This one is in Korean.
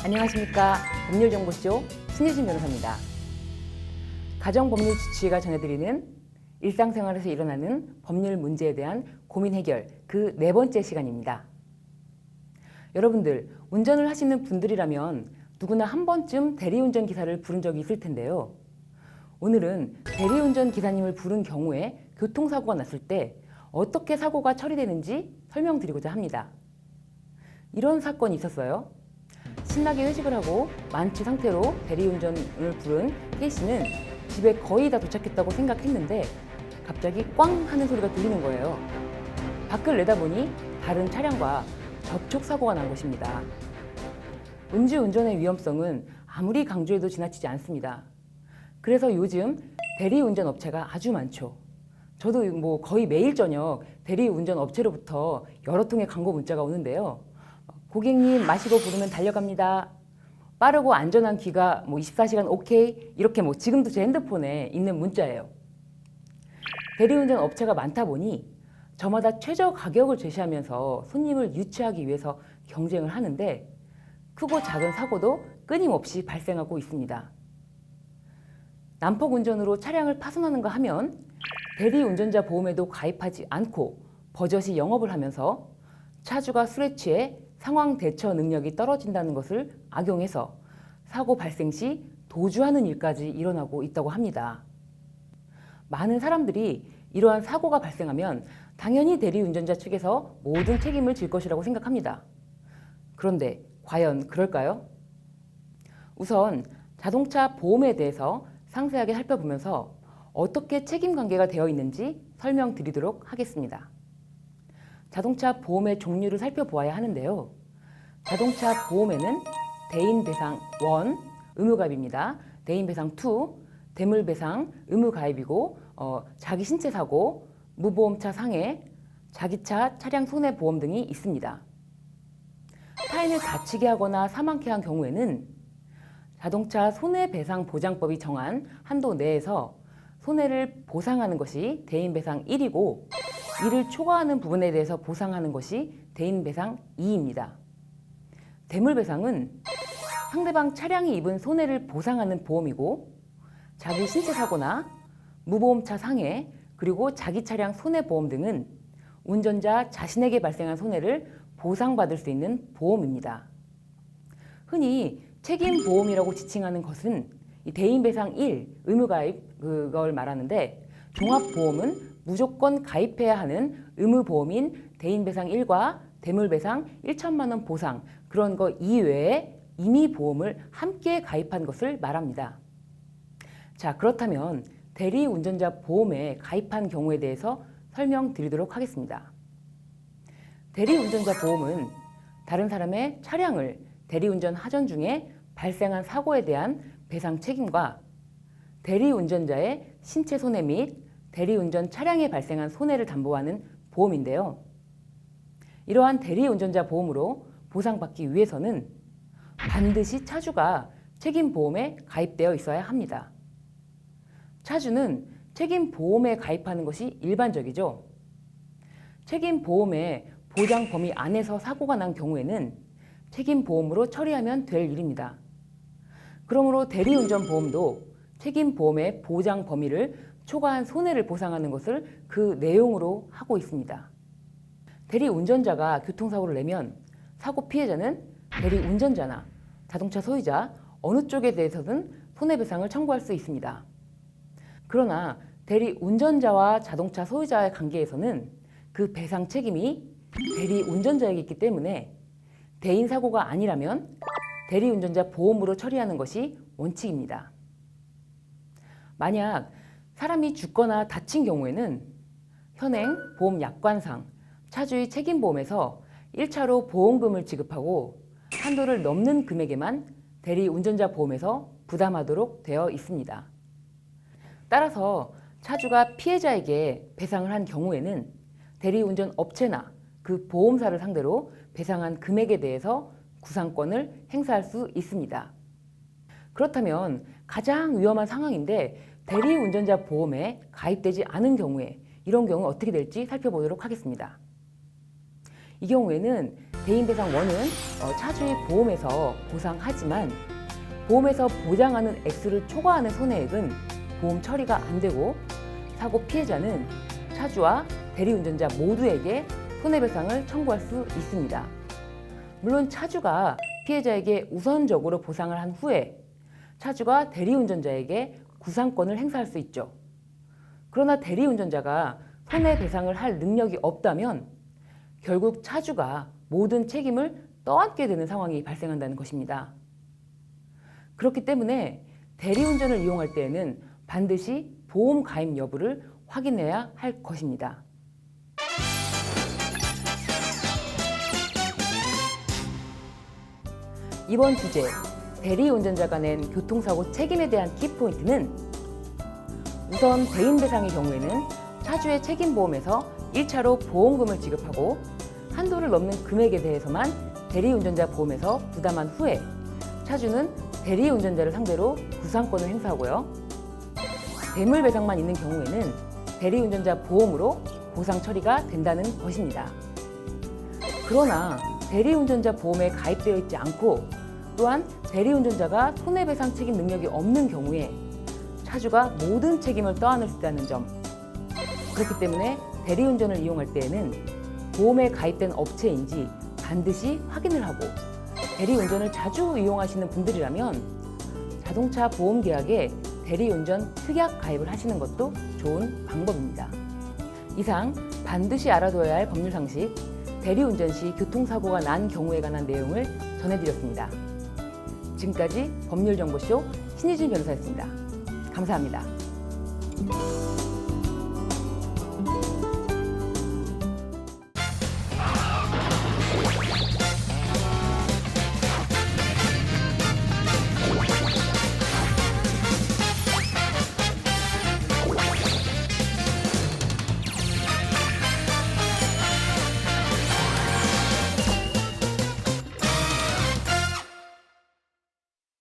안녕하십니까. 법률정보쇼 신유진 변호사입니다. 가정법률 지취가 전해드리는 일상생활에서 일어나는 법률 문제에 대한 고민 해결 그 4번째 시간입니다. 여러분들 운전을 하시는 분들이라면 누구나 한 번쯤 대리운전 기사를 부른 적이 있을 텐데요. 오늘은 대리운전 기사님을 부른 경우에 교통사고가 났을 때 어떻게 사고가 처리되는지 설명드리고자 합니다. 이런 사건이 있었어요. 신나게 회식을 하고 만취 상태로 대리운전을 부른 K씨는 집에 거의 다 도착했다고 생각했는데 갑자기 꽝 하는 소리가 들리는 거예요. 밖을 내다보니 다른 차량과 접촉사고가 난 것입니다. 음주운전의 위험성은 아무리 강조해도 지나치지 않습니다. 그래서 요즘 대리운전 업체가 아주 많죠. 저도 거의 매일 저녁 대리운전 업체로부터 여러 통의 광고 문자가 오는데요. 고객님 마시고 부르면 달려갑니다. 빠르고 안전한 귀가 24시간 오케이 이렇게 지금도 제 핸드폰에 있는 문자예요. 대리운전 업체가 많다 보니 저마다 최저 가격을 제시하면서 손님을 유치하기 위해서 경쟁을 하는데 크고 작은 사고도 끊임없이 발생하고 있습니다. 난폭 운전으로 차량을 파손하는가 하면 대리운전자 보험에도 가입하지 않고 버젓이 영업을 하면서 차주가 술에 취해 상황 대처 능력이 떨어진다는 것을 악용해서 사고 발생 시 도주하는 일까지 일어나고 있다고 합니다. 많은 사람들이 이러한 사고가 발생하면 당연히 대리운전자 측에서 모든 책임을 질 것이라고 생각합니다. 그런데 과연 그럴까요? 우선 자동차 보험에 대해서 상세하게 살펴보면서 어떻게 책임관계가 되어 있는지 설명드리도록 하겠습니다. 자동차 보험의 종류를 살펴보아야 하는데요. 자동차 보험에는 대인배상 1 의무가입입니다. 대인배상 2 대물배상 의무가입이고 자기 신체 사고, 무보험차 상해, 자기차 차량 손해보험 등이 있습니다. 타인을 다치게 하거나 사망케 한 경우에는 자동차 손해배상보장법이 정한 한도 내에서 손해를 보상하는 것이 대인배상 1이고 이를 초과하는 부분에 대해서 보상하는 것이 대인배상 2입니다. 대물배상은 상대방 차량이 입은 손해를 보상하는 보험이고 자기 신체 사고나 무보험차 상해 그리고 자기 차량 손해보험 등은 운전자 자신에게 발생한 손해를 보상받을 수 있는 보험입니다. 흔히 책임보험이라고 지칭하는 것은 이 대인배상 1 의무가입 그걸 말하는데 종합보험은 무조건 가입해야 하는 의무보험인 대인배상 1과 대물배상 1천만 원 보상 그런 거 이외에 임의 보험을 함께 가입한 것을 말합니다. 자, 그렇다면 대리운전자 보험에 가입한 경우에 대해서 설명드리도록 하겠습니다. 대리운전자 보험은 다른 사람의 차량을 대리운전 하전 중에 발생한 사고에 대한 배상 책임과 대리운전자의 신체 손해 및 대리운전 차량에 발생한 손해를 담보하는 보험인데요. 이러한 대리운전자 보험으로 보상받기 위해서는 반드시 차주가 책임보험에 가입되어 있어야 합니다. 차주는 책임보험에 가입하는 것이 일반적이죠. 책임보험의 보장 범위 안에서 사고가 난 경우에는 책임보험으로 처리하면 될 일입니다. 그러므로 대리운전보험도 책임보험의 보장 범위를 초과한 손해를 보상하는 것을 그 내용으로 하고 있습니다. 대리운전자가 교통사고를 내면 사고 피해자는 대리운전자나 자동차 소유자 어느 쪽에 대해서든 손해배상을 청구할 수 있습니다. 그러나 대리운전자와 자동차 소유자의 관계에서는 그 배상 책임이 대리운전자에게 있기 때문에 대인사고가 아니라면 대리운전자 보험으로 처리하는 것이 원칙입니다. 만약 사람이 죽거나 다친 경우에는 현행 보험약관상 차주의 책임보험에서 1차로 보험금을 지급하고 한도를 넘는 금액에만 대리운전자 보험에서 부담하도록 되어 있습니다. 따라서 차주가 피해자에게 배상을 한 경우에는 대리운전 업체나 그 보험사를 상대로 배상한 금액에 대해서 구상권을 행사할 수 있습니다. 그렇다면 가장 위험한 상황인데 대리운전자 보험에 가입되지 않은 경우에 이런 경우 어떻게 될지 살펴보도록 하겠습니다. 이 경우에는 대인배상1은 차주의 보험에서 보상하지만 보험에서 보장하는 액수를 초과하는 손해액은 보험 처리가 안 되고 사고 피해자는 차주와 대리운전자 모두에게 손해배상을 청구할 수 있습니다. 물론 차주가 피해자에게 우선적으로 보상을 한 후에 차주가 대리운전자에게 구상권을 행사할 수 있죠. 그러나 대리운전자가 손해배상을 할 능력이 없다면 결국 차주가 모든 책임을 떠안게 되는 상황이 발생한다는 것입니다. 그렇기 때문에 대리운전을 이용할 때에는 반드시 보험 가입 여부를 확인해야 할 것입니다. 이번 주제, 대리운전자가 낸 교통사고 책임에 대한 키포인트는 우선 대인배상의 경우에는 차주의 책임보험에서 1차로 보험금을 지급하고 한도를 넘는 금액에 대해서만 대리운전자 보험에서 부담한 후에 차주는 대리운전자를 상대로 구상권을 행사하고요. 대물배상만 있는 경우에는 대리운전자 보험으로 보상 처리가 된다는 것입니다. 그러나 대리운전자 보험에 가입되어 있지 않고 또한 대리운전자가 손해배상 책임 능력이 없는 경우에 차주가 모든 책임을 떠안을 수 있다는 점, 그렇기 때문에 대리운전을 이용할 때에는 보험에 가입된 업체인지 반드시 확인을 하고 대리운전을 자주 이용하시는 분들이라면 자동차 보험 계약에 대리운전 특약 가입을 하시는 것도 좋은 방법입니다. 이상 반드시 알아둬야 할 법률 상식, 대리운전 시 교통사고가 난 경우에 관한 내용을 전해드렸습니다. 지금까지 법률정보쇼 신유진 변호사였습니다. 감사합니다.